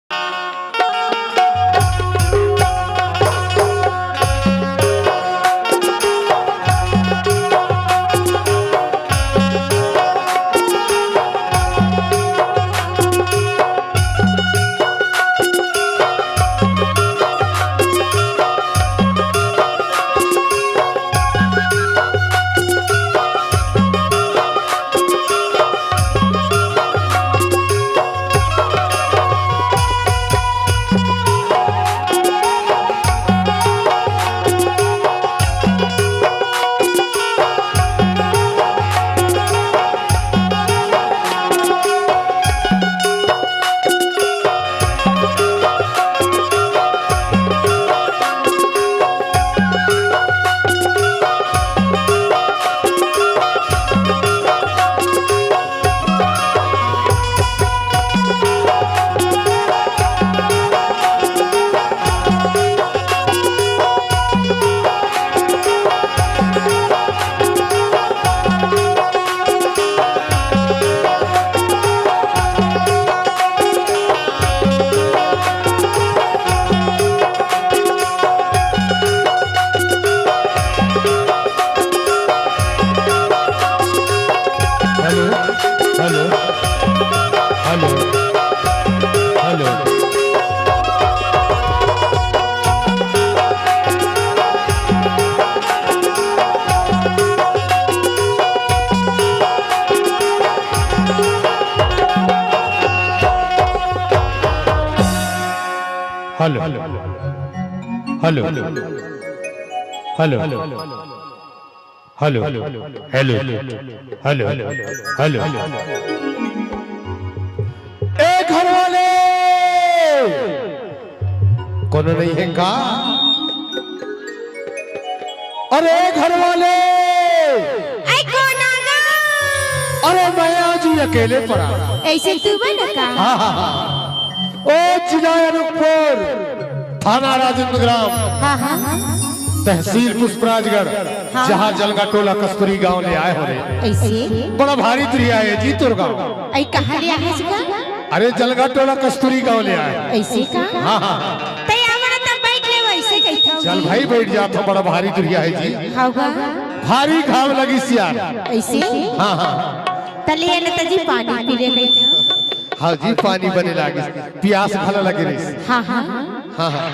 Hello hello hello hello hello hello hello ए घर वाले कौन नहीं है का? अरे घर वाले अरे मैं आज ही अकेले पड़ा। ऐसे तू बना का? हाँ हाँ हाँ ओ जिला अनूपपुर, थाना राजेंद्र ग्राम, हाँ हाँ तहसील पुष्पराजगढ़, हाँ। जहाँ जलगा टोला कस्तूरी गांव ले आए हो रे। ऐसे बड़ा भारी दरिया है जी तुर गांव। ऐ कहाँ ले आए इसका? अरे जलगा टोला कस्तूरी गांव ले आए। ऐसे का? हाँ हाँ तै आवारा तब बैठ ले वैसे कहता हूँ। चल भाई बैठ जा, तो बड़ा भारी दरिया है जी। हाँ भारी घाव लगी सियार। ऐसे? हाँ हाँ तले आने तजी पानी पी ले कहता। हाँ जी पानी बने लागे, प्यास भला लगे रही। हाँ हाँ हाँ हाँ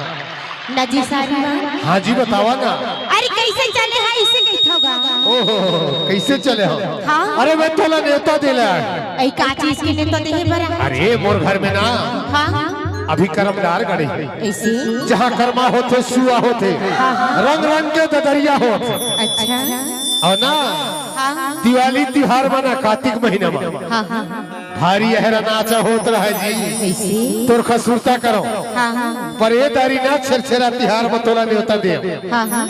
नजी सारी हाँ जी बतावा ना। अरे कैसे चले है इसे कहता होगा? ओहो कैसे चले हो? हाँ अरे मैं तोला नेता दिला है। ऐ का चीज के ने तो देहे बरा? अरे मोर घर में ना हाँ अभी कर्मदार गड़े, ऐसे जहाँ कर्मा होते सुआ होते, रंग रंग के ददरिया होते। अच्छा और ना दिवाली त्योहार मना कार्तिक महीना में हाँ हाँ भारी अहरा नाचा होत रहा जी। ऐसे तोर खसूरता करो हाँ हाँ पर ये दारी ना छरछरा त्योहार में तोला न्योता दे हाँ हाँ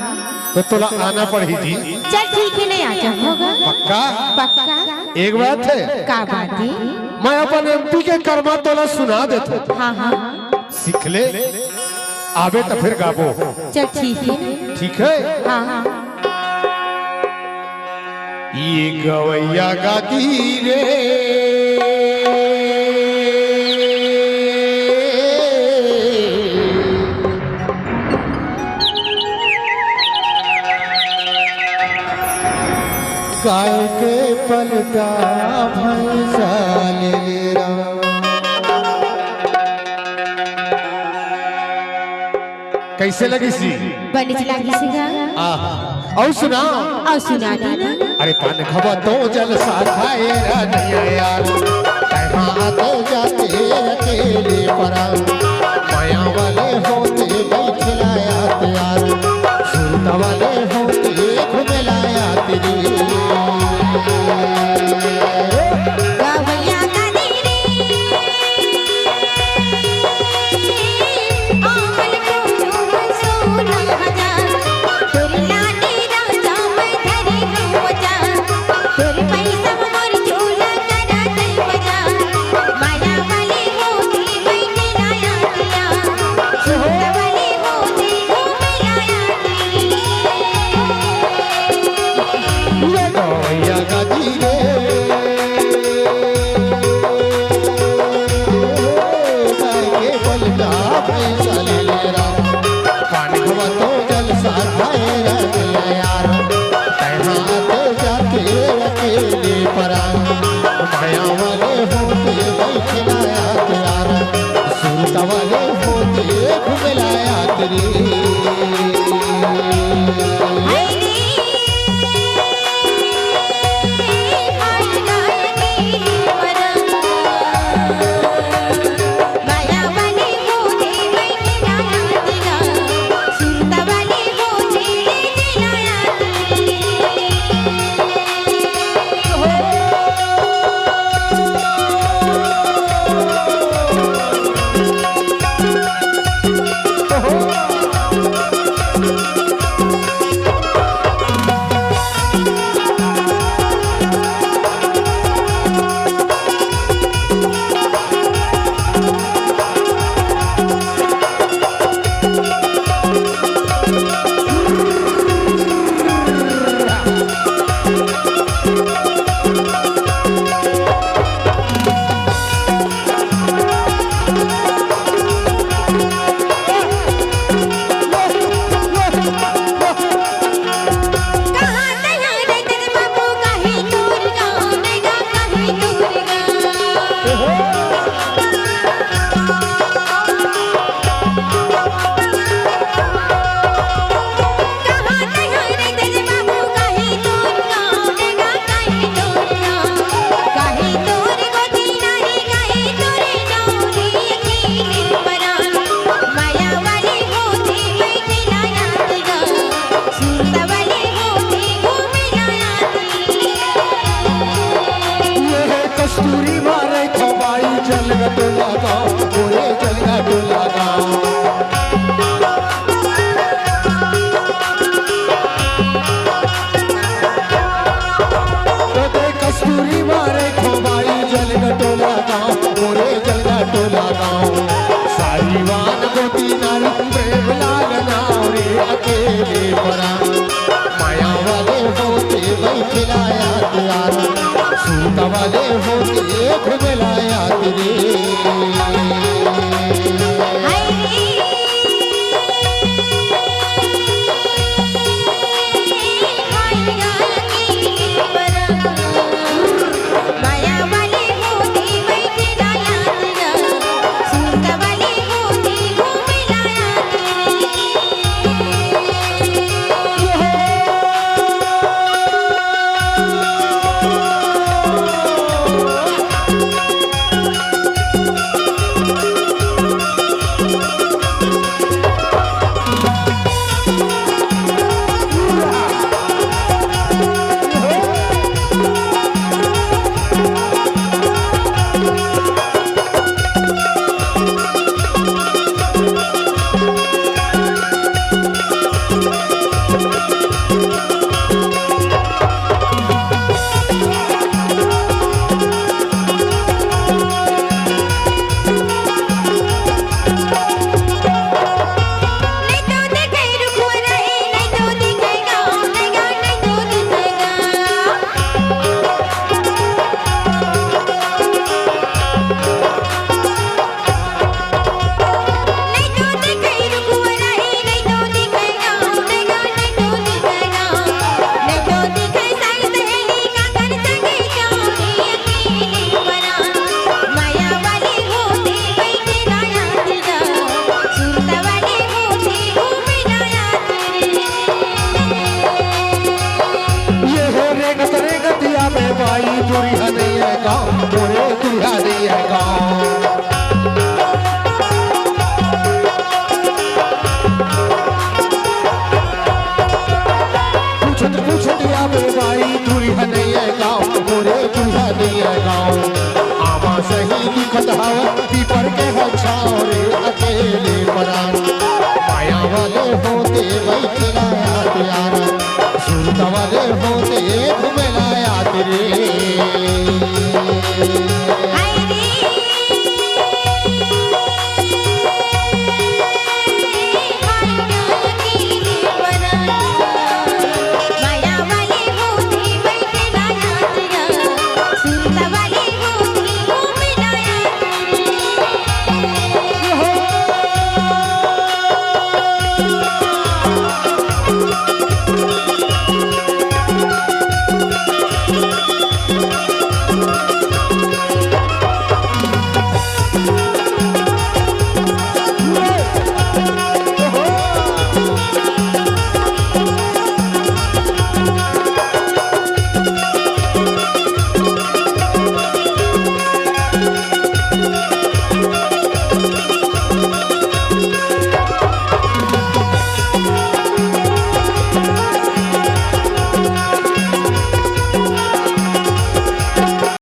तो तोला आना पड़ी जी। चल ठीक है ले आ जाऊंगा। पक्का? पक्का। एक बात है, का बात है? मैं अपन एमपी के कर्मा तोला सुना देता। हाँ हाँ सीख ले, आवे तो फिर गाबो। चल ठीक है। ठीक है हाँ हाँ ये गवैया गाती रे गाय के पलटा भैंसा ले रहा। कैसे लगी सी? बनी चला किसीगा? और सुना? और सुना दी ना? अरे पान खबा तो जलसा खाए नहीं यार, कहाँ तो जाते अकेले परा, माया वाले होते बैठलाया यार, सुरता वाले होते घुमेलाया तेरी। गवैया का दीदी आमल को सोना हजार, तुर लाडी राजा मैं धरी रोजा, तुर पैसा मोर चोला करा दई बजा, माया वाली होती बैठी लाया भाई चले लेरा पानी खवा तो जलसा खाए रनिया यार तैहा तो जाते अकेले परा माया वाले होते बैठलाया यार सूरत वाले होते घुमलाया तेरी कस्तूरी मारे खबाई जलगा तो लगाओ ओरे जलगा तो लगाओ तो कस्तूरी मारे खबाई जलगा तो लगाओ ओरे जलगा तो लगाओ सारी वान गोती नारी प्रेम लागना रे अकेले परा माया वाले होते बैठलाया यार सूत वाले होते घुमलाया तेरे